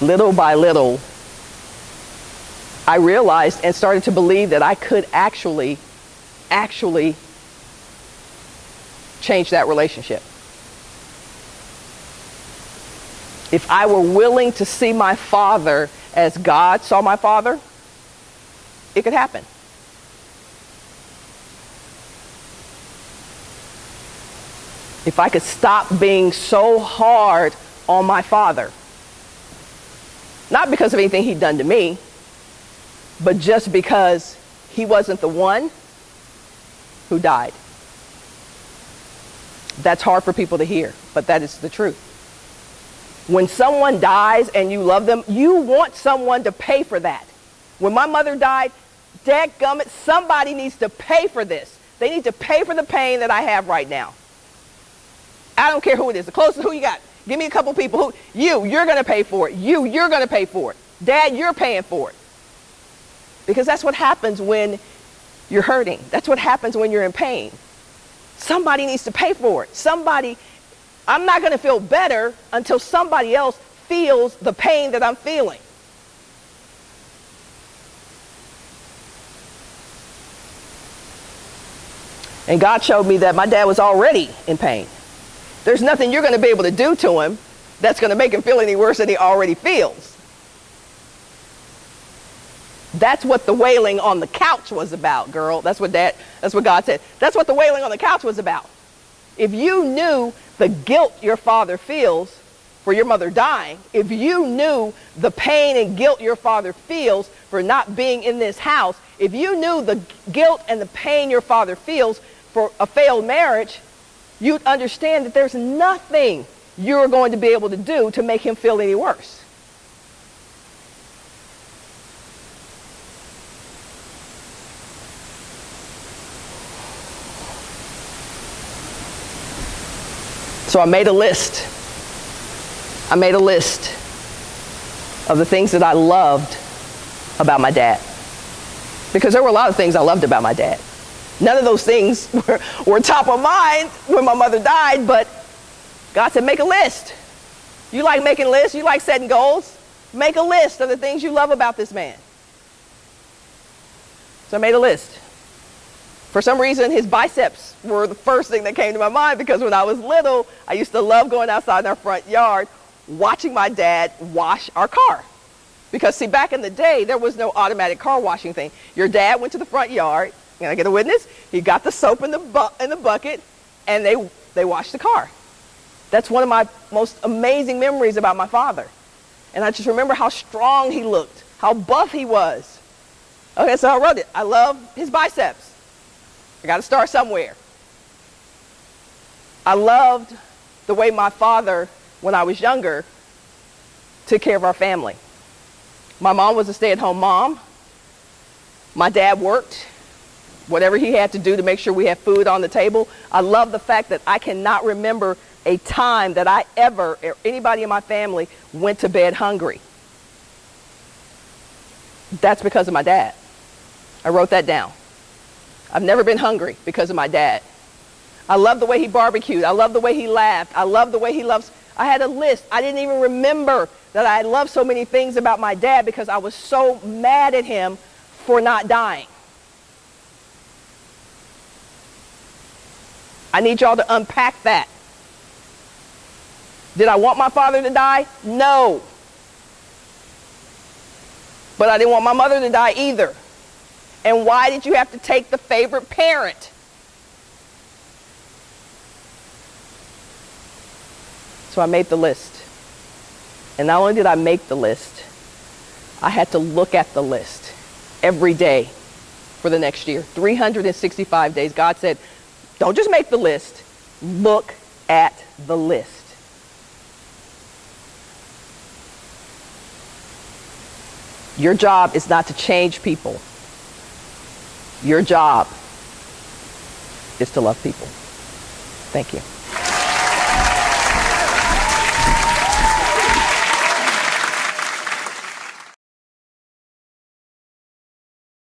little by little, I realized and started to believe that I could actually change that relationship. If I were willing to see my father as God saw my father, it could happen. If I could stop being so hard on my father, not because of anything he'd done to me, but just because he wasn't the one who died. That's hard for people to hear, but that is the truth. When someone dies and you love them, you want someone to pay for that. When my mother died, dadgummit, somebody needs to pay for this. They need to pay for the pain that I have right now. I don't care who it is. The closest, who you got? Give me a couple people. You're going to pay for it. You're going to pay for it. Dad, you're paying for it. Because that's what happens when you're hurting. That's what happens when you're in pain. Somebody needs to pay for it. I'm not going to feel better until somebody else feels the pain that I'm feeling. And God showed me that my dad was already in pain. There's nothing you're going to be able to do to him that's going to make him feel any worse than he already feels. That's what the wailing on the couch was about, girl. That's what God said. That's what the wailing on the couch was about. If you knew the guilt your father feels for your mother dying, if you knew the pain and guilt your father feels for not being in this house, if you knew the guilt and the pain your father feels for a failed marriage, you'd understand that there's nothing you're going to be able to do to make him feel any worse. So I made a list. I made a list of the things that I loved about my dad. Because there were a lot of things I loved about my dad. None of those things were top of mind when my mother died, but God said, make a list. You like making lists? You like setting goals? Make a list of the things you love about this man. So I made a list. For some reason, his biceps were the first thing that came to my mind, because when I was little, I used to love going outside in our front yard, watching my dad wash our car. Because, see, back in the day, there was no automatic car washing thing. Your dad went to the front yard. Can I get a witness? He got the soap in the bucket, and they washed the car. That's one of my most amazing memories about my father. And I just remember how strong he looked, how buff he was. Okay, so I wrote it. I love his biceps. I got to start somewhere. I loved the way my father, when I was younger, took care of our family. My mom was a stay-at-home mom. My dad worked whatever he had to do to make sure we had food on the table. I love the fact that I cannot remember a time that I ever, or anybody in my family, went to bed hungry. That's because of my dad. I wrote that down. I've never been hungry because of my dad. I love the way he barbecued. I love the way he laughed. I love the way he loves. I had a list. I didn't even remember that I loved so many things about my dad because I was so mad at him for not dying. I need y'all to unpack that. Did I want my father to die? No. But I didn't want my mother to die either. And why did you have to take the favorite parent? So I made the list. And not only did I make the list, I had to look at the list every day for the next year. 365 days. God said, don't just make the list, look at the list. Your job is not to change people. Your job is to love people. Thank you.